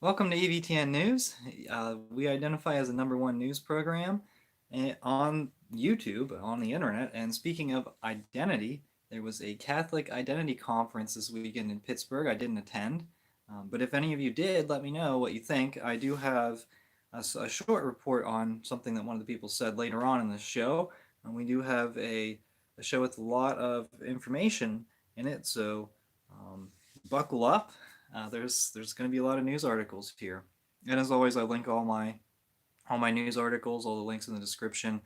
Welcome to EVTN News. We identify as the #1 news program on YouTube, on the internet. And speaking of identity, there was a Catholic identity conference this weekend in Pittsburgh. I didn't attend, but if any of you did, let me know what you think. I do have a short report on something that one of the people said later on in the show. And we do have a show with a lot of information in it, so buckle up. There's going to be a lot of news articles here, and as always, I link all my news articles, all the links in the description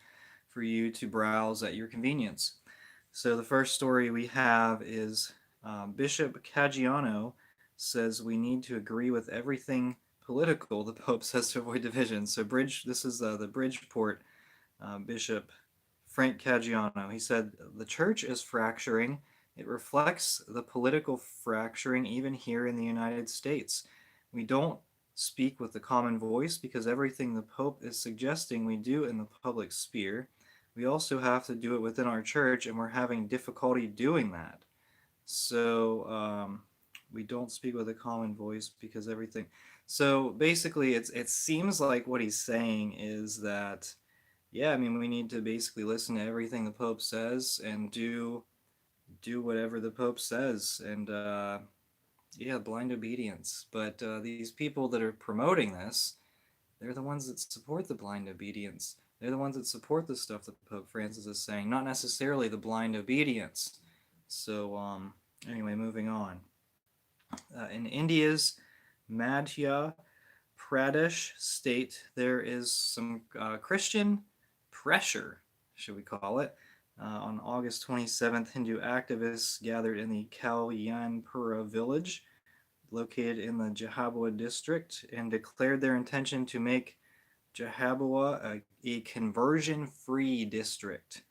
for you to browse at your convenience. So the first story we have is Bishop Caggiano says we need to agree with everything political. The Pope says to avoid division. So this is the Bridgeport Bishop Frank Caggiano. He said the church is fracturing. It reflects the political fracturing even here in the United States. We don't speak with the common voice because everything the Pope is suggesting we do in the public sphere, we also have to do it within our church, and we're having difficulty doing that. So we don't speak with a common voice because everything. So basically, it seems like what he's saying is that, yeah, I mean, we need to basically listen to everything the Pope says and do whatever the Pope says, and yeah, blind obedience. But these people that are promoting this, they're the ones that support the blind obedience. They're the ones that support the stuff that Pope Francis is saying, not necessarily the blind obedience. So anyway, moving on. In India's Madhya Pradesh state, there is some Christian pressure, should we call it. On August 27th, Hindu activists gathered in the Kalyanpura village, located in the Jahabua district, and declared their intention to make Jahabua a conversion-free district.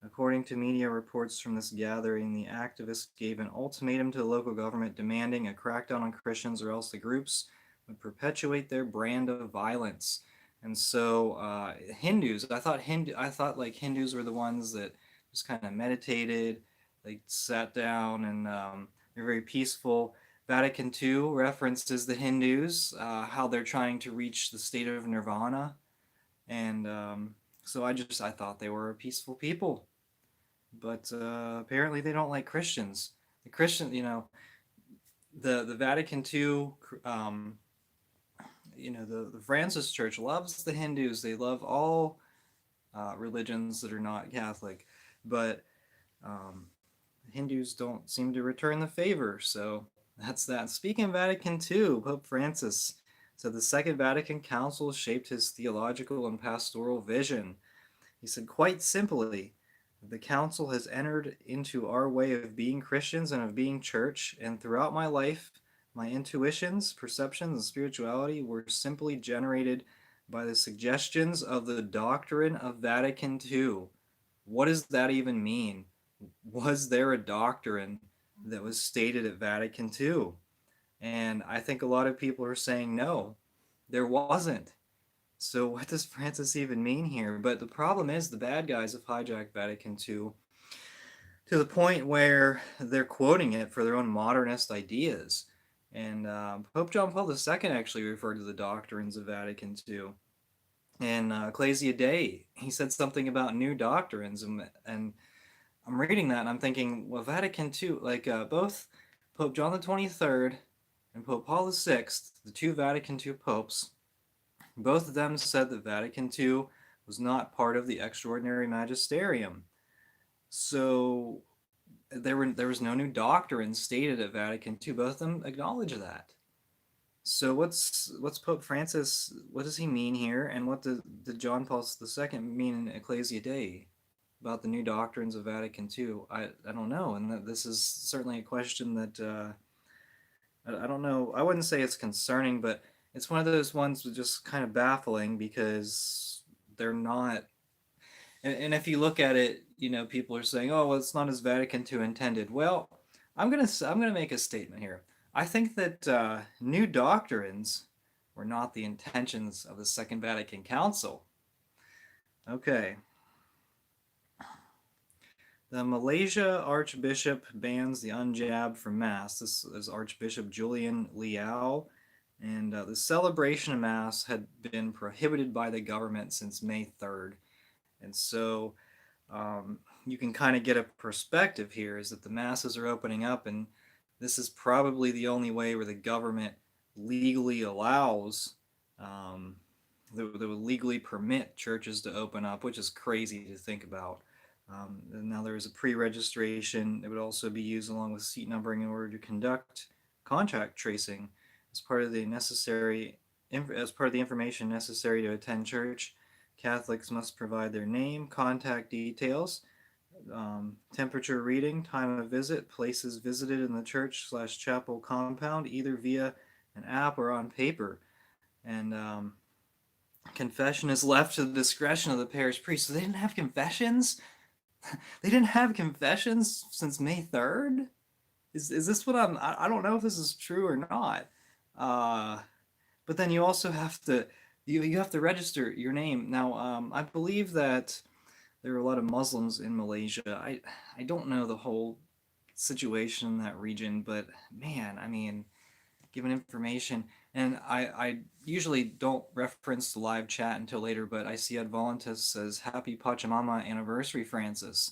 According to media reports from this gathering, the activists gave an ultimatum to the local government demanding a crackdown on Christians, or else the groups would perpetuate their brand of violence. And so Hindus, I thought like Hindus were the ones that just kind of meditated, like sat down, and they're very peaceful. Vatican II references the Hindus, how they're trying to reach the state of nirvana, and so I thought they were peaceful people, but apparently they don't like Christians. The Christian, the Vatican II, the Francis Church loves the Hindus. They love all religions that are not Catholic, but Hindus don't seem to return the favor. So that's that. Speaking of Vatican II, Pope Francis said the Second Vatican Council shaped his theological and pastoral vision. He said, quite simply, the Council has entered into our way of being Christians and of being church, and throughout my life, my intuitions, perceptions, and spirituality were simply generated by the suggestions of the doctrine of Vatican II. What does that even mean? Was there a doctrine that was stated at Vatican II? And I think a lot of people are saying no, there wasn't. So what does Francis even mean here? But the problem is the bad guys have hijacked Vatican II to the point where they're quoting it for their own modernist ideas. And Pope John Paul II actually referred to the doctrines of Vatican II. And Ecclesia Dei, he said something about new doctrines, and I'm reading that and I'm thinking, well, Vatican II, like both Pope John the 23rd and Pope Paul VI, the two Vatican II popes, both of them said that Vatican II was not part of the extraordinary magisterium. So there was no new doctrine stated at Vatican II. Both of them acknowledge that. So what's Pope Francis? What does he mean here, and what did John Paul II mean in Ecclesia Dei about the new doctrines of Vatican II? I don't know, and this is certainly a question that I don't know. I wouldn't say it's concerning, but it's one of those ones that just kind of baffling because they're not. And if you look at it, people are saying, "Oh, well, it's not as Vatican II intended." Well, I'm gonna make a statement here. I think that new doctrines were not the intentions of the Second Vatican Council. Okay. The Malaysia Archbishop bans the unjab from Mass. This is Archbishop Julian Liao. And the celebration of Mass had been prohibited by the government since May 3rd. And so you can kind of get a perspective here is that the masses are opening up, and this is probably the only way where the government legally allows, that would legally permit churches to open up, which is crazy to think about. And now there is a pre-registration that would also be used along with seat numbering in order to conduct contact tracing as part of the information necessary to attend church. Catholics must provide their name, contact details, temperature reading, time of visit, places visited in the church/chapel compound, either via an app or on paper. And confession is left to the discretion of the parish priest. So they didn't have confessions? They didn't have confessions since May 3rd? Is this what I don't know if this is true or not. Uh, but then you also have to you have to register your name. Now, I believe that there are a lot of Muslims in Malaysia. I don't know the whole situation in that region, but man, I mean, given information, and I usually don't reference the live chat until later, but I see Advolantis says Happy Pachamama anniversary, Francis.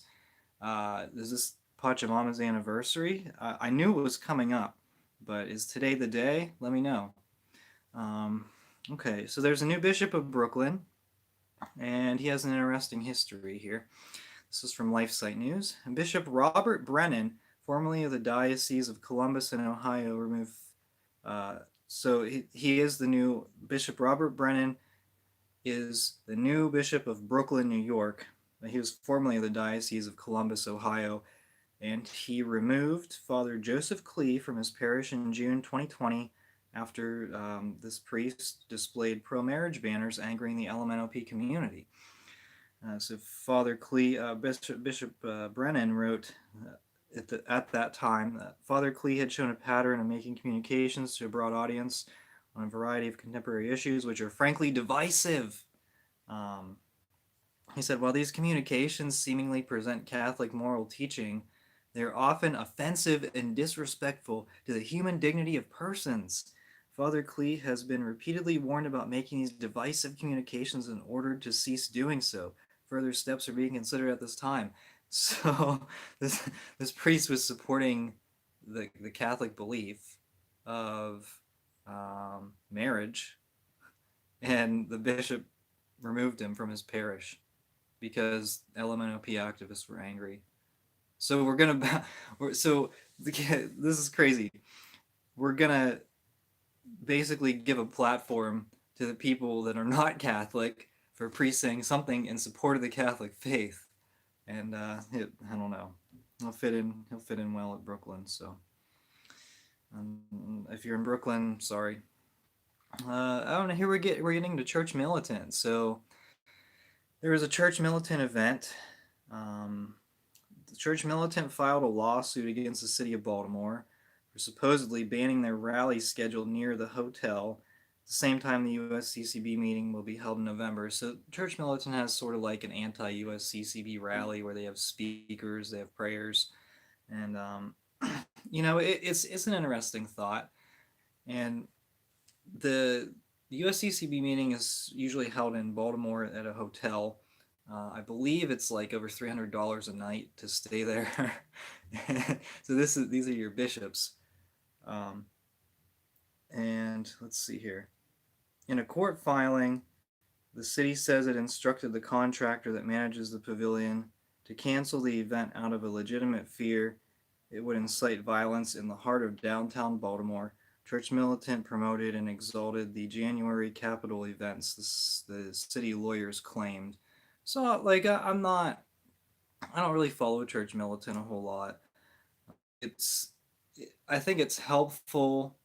Is this Pachamama's anniversary? I knew it was coming up, but is today the day? Let me know. Okay, so there's a new bishop of Brooklyn, and he has an interesting history here. This is from LifeSite News. Bishop Robert Brennan, formerly of the Diocese of Columbus and Ohio, removed. So he is the new Bishop Robert Brennan is the new Bishop of Brooklyn, New York. He was formerly of the Diocese of Columbus, Ohio, and he removed Father Joseph Klee from his parish in June 2020 after this priest displayed pro-marriage banners angering the LMNOP community. So Father Klee, Bishop Brennan wrote at that time that Father Klee had shown a pattern of making communications to a broad audience on a variety of contemporary issues, which are frankly divisive. He said, while these communications seemingly present Catholic moral teaching, they are often offensive and disrespectful to the human dignity of persons. Father Klee has been repeatedly warned about making these divisive communications and ordered to cease doing so. Further steps are being considered at this time. So this priest was supporting the Catholic belief of marriage, and the bishop removed him from his parish because LMNOP activists were angry. So this is crazy. We're gonna basically give a platform to the people that are not Catholic for priests saying something in support of the Catholic faith, and I don't know. He'll fit in well at Brooklyn. So if you're in Brooklyn, sorry. I don't know. Here we're getting to Church Militant. So there was a Church Militant event. The Church Militant filed a lawsuit against the city of Baltimore for supposedly banning their rally scheduled near the hotel at the same time the USCCB meeting will be held in November. So Church Militant has sort of like an anti-USCCB rally where they have speakers, they have prayers, and it's an interesting thought. And the USCCB meeting is usually held in Baltimore at a hotel. I believe it's like over $300 a night to stay there. So these are your bishops. And let's see here. In a court filing, the city says it instructed the contractor that manages the pavilion to cancel the event out of a legitimate fear it would incite violence in the heart of downtown Baltimore. Church Militant promoted and exalted the January Capitol events, the city lawyers claimed. So, like, I don't really follow Church Militant a whole lot. I think it's helpful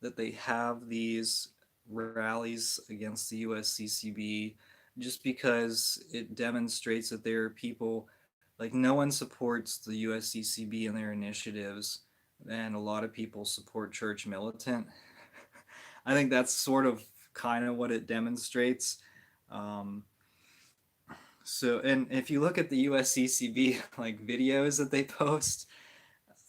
that they have these rallies against the USCCB just because it demonstrates that there are people, like, no one supports the USCCB and their initiatives, and a lot of people support Church Militant. I think that's sort of kind of what it demonstrates. So, and if you look at the USCCB like videos that they post,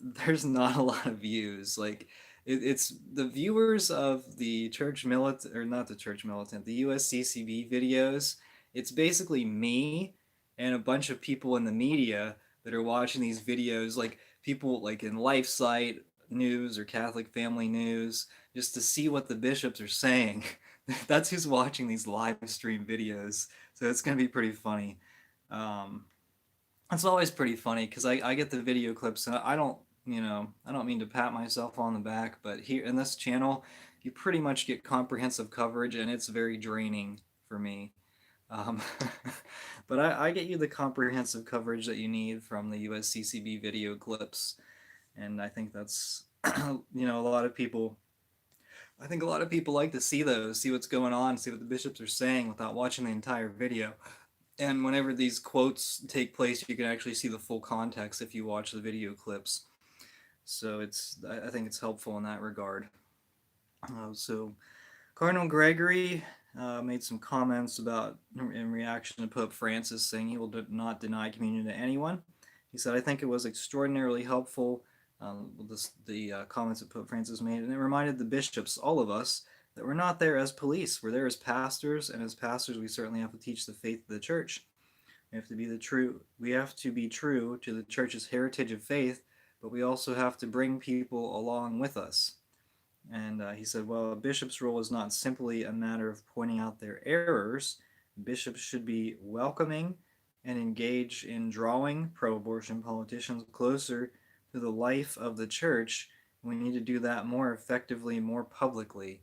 there's not a lot of views. Like, it's the viewers of the church militant, or not the church militant, the USCCB videos. It's basically me and a bunch of people in the media that are watching these videos, like people like in LifeSite News or Catholic Family News, just to see what the bishops are saying. That's who's watching these live stream videos. So it's going to be pretty funny. Um, it's always pretty funny because I get the video clips and I don't, I don't mean to pat myself on the back, but here in this channel, you pretty much get comprehensive coverage and it's very draining for me. Um, but I get you the comprehensive coverage that you need from the USCCB video clips. And I think that's, a lot of people, I think a lot of people like to see those, see what's going on, see what the bishops are saying without watching the entire video. And whenever these quotes take place, you can actually see the full context if you watch the video clips. So I think it's helpful in that regard. So Cardinal Gregory made some comments about, in reaction to Pope Francis, saying he will not deny communion to anyone. He said, I think it was extraordinarily helpful, the comments that Pope Francis made, and it reminded the bishops, all of us, that we're not there as police. We're there as pastors, and as pastors, we certainly have to teach the faith of the church. We have to be true to the church's heritage of faith, but we also have to bring people along with us. And he said, well, a bishop's role is not simply a matter of pointing out their errors. Bishops should be welcoming and engage in drawing pro-abortion politicians closer to the life of the church. We need to do that more effectively, more publicly.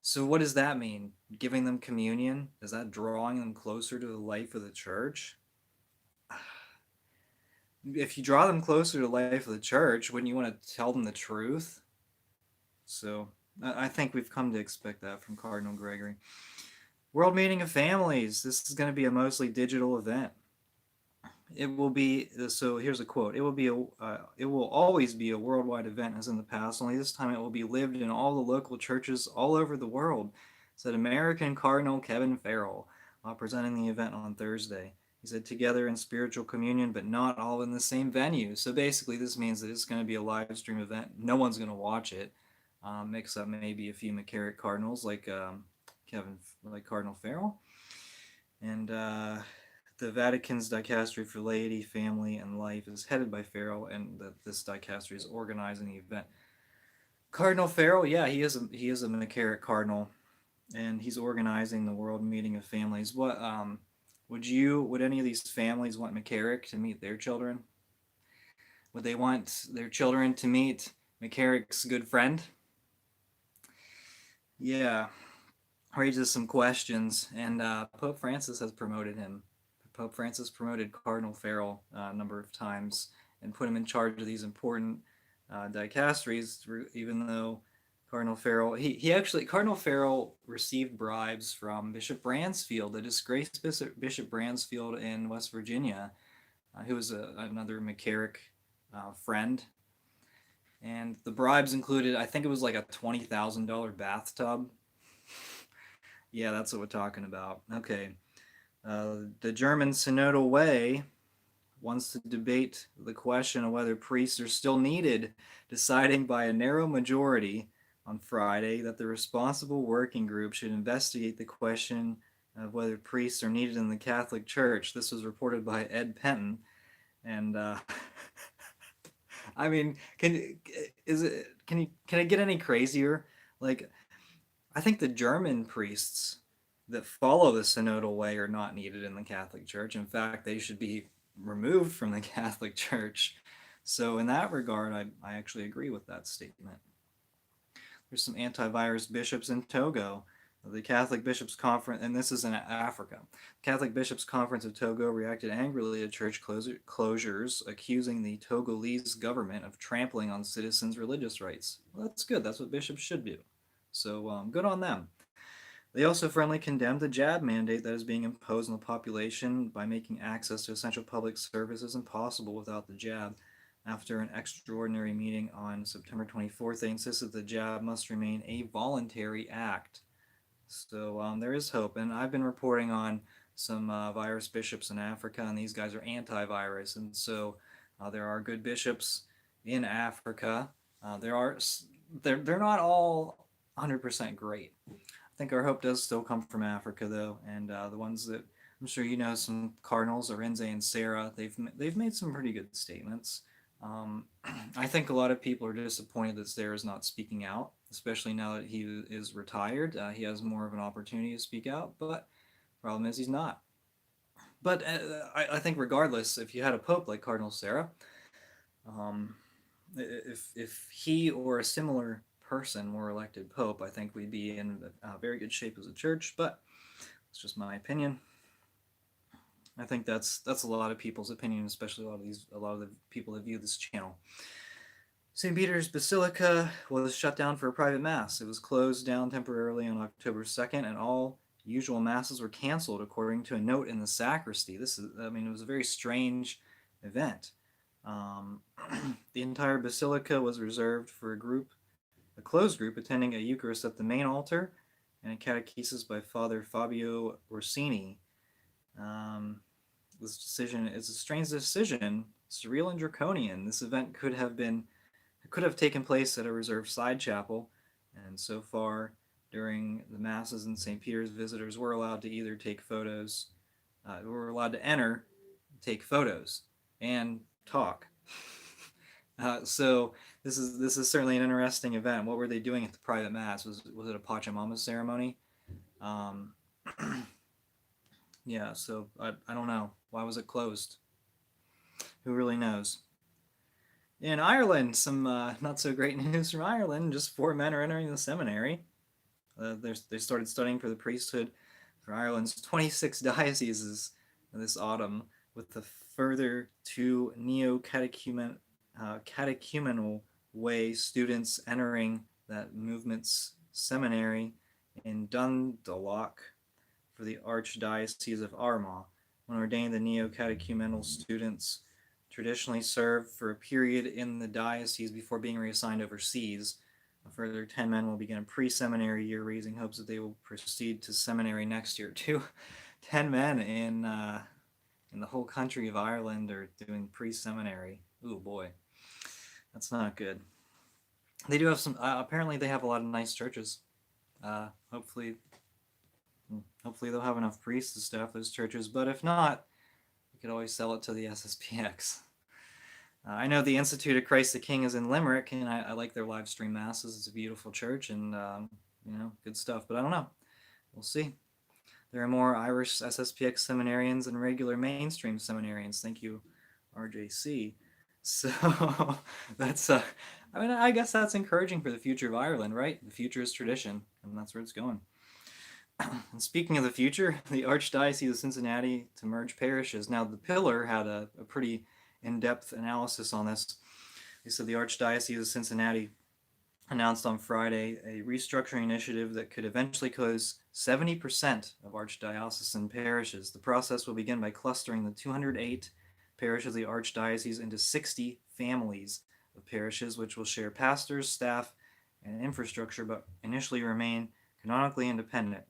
So what does that mean? Giving them communion? Is that drawing them closer to the life of the church? If you draw them closer to the life of the church, wouldn't you want to tell them the truth? So I think we've come to expect that from Cardinal Gregory. World Meeting of Families. This is going to be a mostly digital event. It will be, so here's a quote, it will always be a worldwide event as in the past, only this time it will be lived in all the local churches all over the world, said American Cardinal Kevin Farrell, while presenting the event on Thursday. He said, together in spiritual communion, but not all in the same venue. So basically this means that it's going to be a live stream event. No one's going to watch it, except maybe a few McCarrick Cardinals like Cardinal Farrell. And the Vatican's Dicastery for Laity, Family, and Life is headed by Farrell, and this dicastery is organizing the event. Cardinal Farrell, yeah, he is a McCarrick Cardinal, and he's organizing the World Meeting of Families. What would any of these families want McCarrick to meet their children? Would they want their children to meet McCarrick's good friend? Yeah, raises some questions, and Pope Francis has promoted him. Pope Francis promoted Cardinal Farrell a number of times and put him in charge of these important dicasteries, even though Cardinal Farrell, Cardinal Farrell received bribes from Bishop Bransfield, the disgraced Bishop Bransfield in West Virginia, who was another McCarrick friend. And the bribes included, I think it was like a $20,000 bathtub. Yeah, that's what we're talking about. Okay. The German synodal way wants to debate the question of whether priests are still needed, deciding by a narrow majority on Friday that the responsible working group should investigate the question of whether priests are needed in the Catholic Church. This was reported by Ed Penton, and I mean, can it get any crazier? Like, I think the German priests that follow the synodal way are not needed in the Catholic Church. In fact, they should be removed from the Catholic Church. So in that regard, I actually agree with that statement. There's some antivirus bishops in Togo. The Catholic Bishops' Conference, and this is in Africa. The Catholic Bishops' Conference of Togo reacted angrily to church closures, accusing the Togolese government of trampling on citizens' religious rights. Well, that's good. That's what bishops should do. So good on them. They also firmly condemned the jab mandate that is being imposed on the population by making access to essential public services impossible without the jab. After an extraordinary meeting on September 24th, they insisted the jab must remain a voluntary act. So there is hope, and I've been reporting on some virus bishops in Africa, and these guys are anti-virus, and so there are good bishops in Africa. There are they're not all 100% great. I think our hope does still come from Africa, though, and the ones that I'm sure you know, some cardinals, Arinze and Sarah, they've made some pretty good statements. Um, I think a lot of people are disappointed that Sarah's not speaking out, especially now that he is retired. He has more of an opportunity to speak out, but problem is he's not. But I think regardless, if you had a pope like Cardinal Sarah, um, if he or a similar person were elected pope, I think we'd be in very good shape as a church. But it's just my opinion. I think that's a lot of people's opinion, especially a lot of the people that view this channel. St. Peter's Basilica was shut down for a private mass. It was closed down temporarily on October 2nd, and all usual masses were canceled according to a note in the sacristy. It was a very strange event. Um, the entire basilica was reserved for a closed group attending a Eucharist at the main altar and a catechesis by Father Fabio Orsini. Um, this decision is a strange decision, surreal and draconian. This event could have taken place at a reserved side chapel, and so far during the masses in St. Peter's, visitors were allowed to either take photos, were allowed to enter, take photos, and talk. So this is certainly an interesting event. What were they doing at the private mass? Was it a Pachamama ceremony? Um, yeah. So I don't know. Why was it closed? Who really knows? In Ireland, some not so great news from Ireland. Just 4 men are entering the seminary. They started studying for the priesthood for Ireland's 26 dioceses this autumn, with the further two catechumenal way students entering that movement's seminary in Dundalk for the archdiocese of Armagh. When ordained, the neo-catechumenal students traditionally serve for a period in the diocese before being reassigned overseas. A further 10 men will begin a pre-seminary year, raising hopes that they will proceed to seminary next year. 10 men in the whole country of Ireland are doing pre-seminary. Ooh boy, that's not good. They do have some. Apparently, they have a lot of nice churches. Hopefully, they'll have enough priests to staff those churches. But if not, we could always sell it to the SSPX. I know the Institute of Christ the King is in Limerick, and I like their live stream masses. It's a beautiful church, and good stuff. But I don't know. We'll see. There are more Irish SSPX seminarians than regular mainstream seminarians. Thank you, RJC. So that's I guess that's encouraging for the future of Ireland, right? The future is tradition, and that's where it's going. And speaking of the future, the Archdiocese of Cincinnati to merge parishes. Now, the Pillar had a pretty in-depth analysis on this. They said the Archdiocese of Cincinnati announced on Friday a restructuring initiative that could eventually close 70% of archdiocesan parishes. The process will begin by clustering the 208 parishes of the Archdiocese into 60 families of parishes, which will share pastors, staff, and infrastructure, but initially remain canonically independent.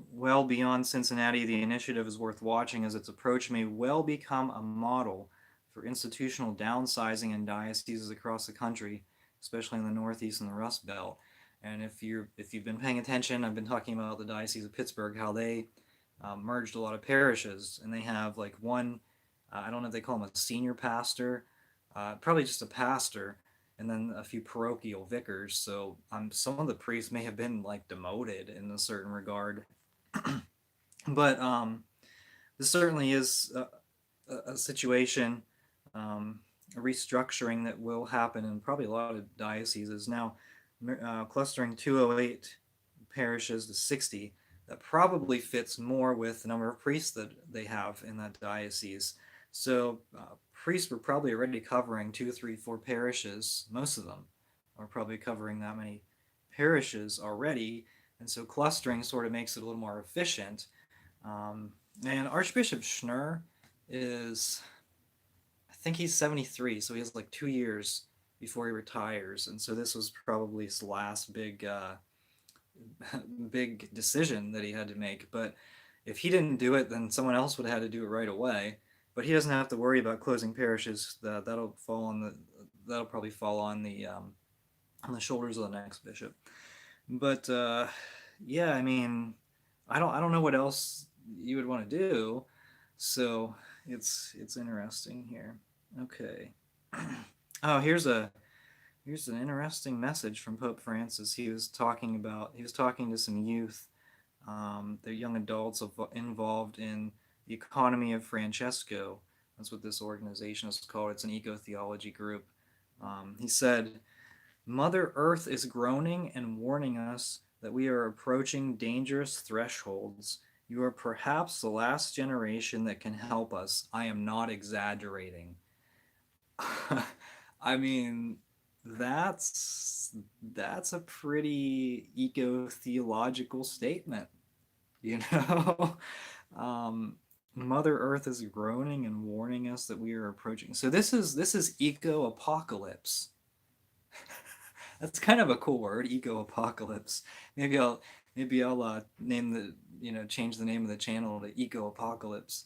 Well beyond Cincinnati, the initiative is worth watching as its approach may well become a model for institutional downsizing in dioceses across the country, especially in the Northeast and the Rust Belt. And if you've been paying attention, I've been talking about the Diocese of Pittsburgh, how they merged a lot of parishes, and they have like one, I don't know if they call him a senior pastor, probably just a pastor, and then a few parochial vicars. So some of the priests may have been like demoted in a certain regard. But this certainly is a situation, a restructuring that will happen in probably a lot of dioceses. Now, clustering 208 parishes to 60, that probably fits more with the number of priests that they have in that diocese. So priests were probably already covering 2, 3, 4 parishes. Most of them are probably covering that many parishes already, and so clustering sort of makes it a little more efficient. And Archbishop Schnurr is, I think he's 73, so he has like 2 years before he retires, and so this was probably his last big big decision that he had to make. But if he didn't do it, then someone else would have had to do it right away. But he doesn't have to worry about closing parishes. That'll probably fall on the on the shoulders of the next bishop. But yeah, I mean, I don't know what else you would want to do. So it's interesting here. Okay. Oh, here's an interesting message from Pope Francis. He was talking to some youth, they're young adults involved in the economy of Francesco. That's what this organization is called. It's an eco-theology group. He said, Mother Earth is groaning and warning us that we are approaching dangerous thresholds. You are perhaps the last generation that can help us. I am not exaggerating. I mean, that's that's a pretty eco-theological statement, you know. um, Mother Earth is groaning and warning us that we are approaching. So this is eco-apocalypse. That's kind of a cool word, eco-apocalypse. Maybe I'll name change the name of the channel to eco-apocalypse.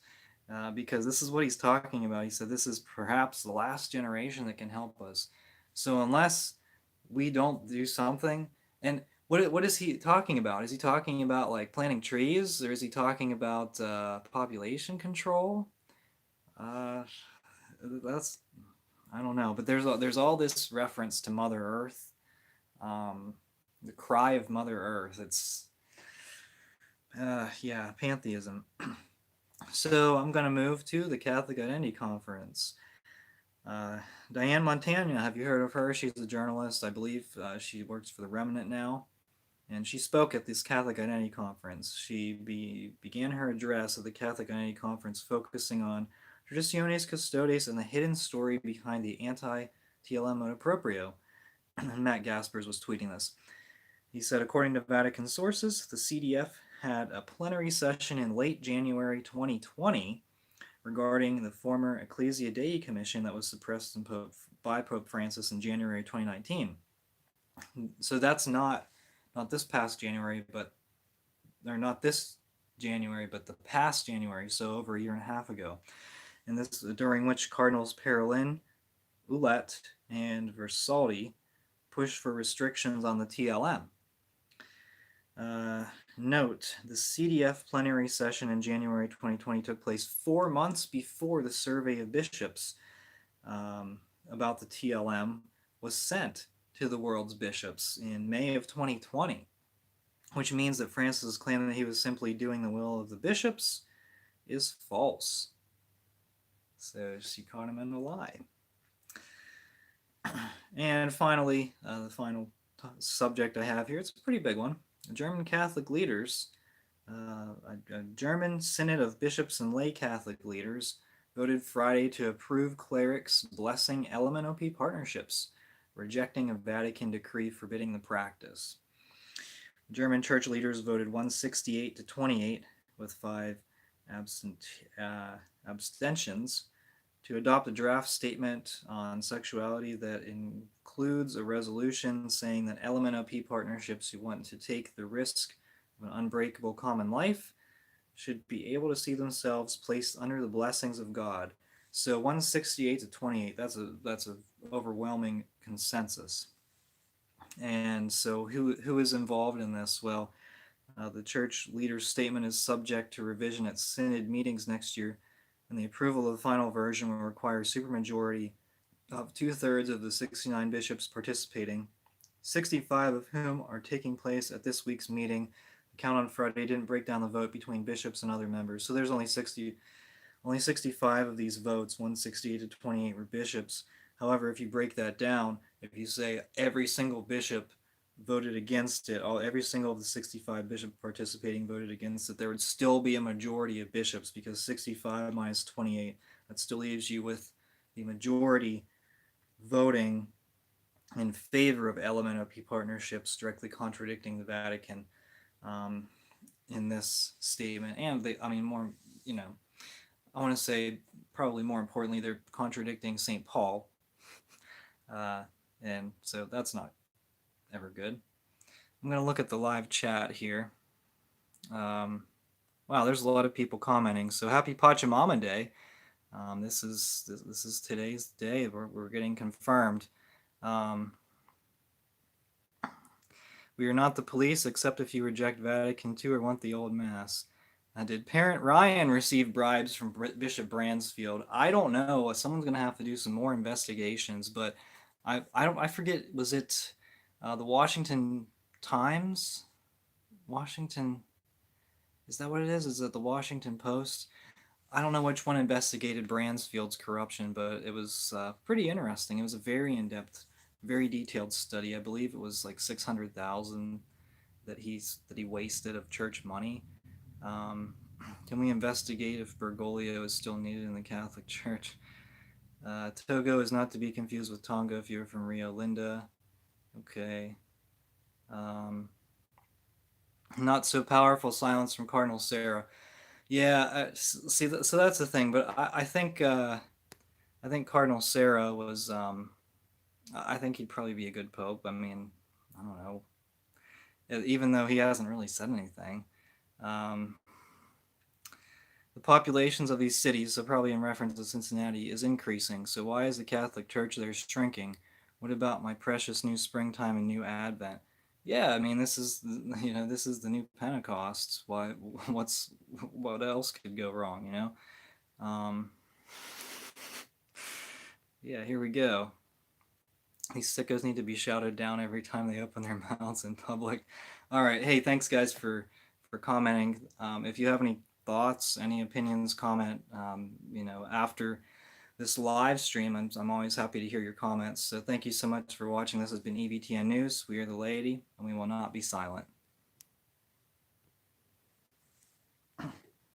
Because this is what he's talking about. He said this is perhaps the last generation that can help us. So unless we don't do something, and what is he talking about? Is he talking about like planting trees, or is he talking about population control? Uh, that's I don't know, but there's all this reference to Mother Earth, um, the cry of Mother Earth. It's yeah, pantheism. So I'm gonna move to the Catholic Identity Conference. Uh, Diane Montagna, have you heard of her? She's a journalist, I believe. She works for the Remnant now, and she spoke at this Catholic Identity Conference. Began her address at the Catholic Identity Conference focusing on Traditiones Custodes and the hidden story behind the anti-TLM motu proprio. Matt Gaspers was tweeting this. He said, according to Vatican sources, the CDF had a plenary session in late January 2020 regarding the former Ecclesia Dei Commission that was suppressed by Pope Francis in January 2019. So that's not this past January, not this January, but the past January, so over a year and a half ago. And this during which Cardinals Parolin, Ouellette, and Versaldi pushed for restrictions on the TLM. Note, the CDF plenary session in January 2020 took place 4 months before the survey of bishops about the TLM was sent to the world's bishops in May of 2020, which means that Francis' claim that he was simply doing the will of the bishops is false. So she caught him in a lie. And finally, the final subject I have here, it's a pretty big one. German Catholic leaders, a German synod of bishops and lay Catholic leaders voted Friday to approve clerics blessing LMNOP partnerships, rejecting a Vatican decree forbidding the practice. German church leaders voted 168 to 28 with 5 abstentions to adopt a draft statement on sexuality that includes a resolution saying that LMNOP partnerships who want to take the risk of an unbreakable common life should be able to see themselves placed under the blessings of God. So 168 to 28, that's a overwhelming consensus. And so who is involved in this? Well, the church leader's statement is subject to revision at synod meetings next year, and the approval of the final version will require a supermajority of 2/3 of the 69 bishops participating, 65 of whom are taking place at this week's meeting. The count on Friday didn't break down the vote between bishops and other members, so there's only 65 of these votes, 168 to 28 were bishops. However, if you break that down, if you say every single bishop voted against it, every single of the 65 bishops participating voted against it, there would still be a majority of bishops, because 65 minus 28, that still leaves you with the majority voting in favor of LMNOP partnerships, directly contradicting the Vatican in this statement. And more, I want to say probably more importantly, they're contradicting St. Paul. And so that's not ever good. I'm going to look at the live chat here. Wow, there's a lot of people commenting. So happy Pachamama Day. This is today's day. We're getting confirmed. We are not the police, except if you reject Vatican II or want the old mass. Did Parent Ryan receive bribes from Bishop Bransfield? I don't know. Someone's gonna have to do some more investigations, but I forget. Was it the Washington Times? Washington, is that what it is? Is it the Washington Post? I don't know which one investigated Bransfield's corruption, but it was pretty interesting. It was a very in-depth, very detailed study. I believe it was like 600,000 that he wasted of church money. Um, can we investigate if Bergoglio is still needed in the Catholic Church? Togo is not to be confused with Tonga if you're from Rio Linda. Okay. Um, not so powerful silence from Cardinal Sarah. Yeah, see, so that's the thing. But I think Cardinal Sarah was. I think he'd probably be a good pope. I mean, I don't know. Even though he hasn't really said anything. Um, the populations of these cities, so probably in reference to Cincinnati, is increasing. So why is the Catholic Church there shrinking? What about my precious new springtime and new Advent? Yeah, I mean, this is this is the new Pentecost. Why? What else could go wrong? Um, yeah, here we go. These sickos need to be shouted down every time they open their mouths in public. All right, hey, thanks guys for commenting. If you have any thoughts, any opinions, comment. After this live stream, I'm always happy to hear your comments. So thank you so much for watching. This has been EVTN News. We are the laity, and we will not be silent.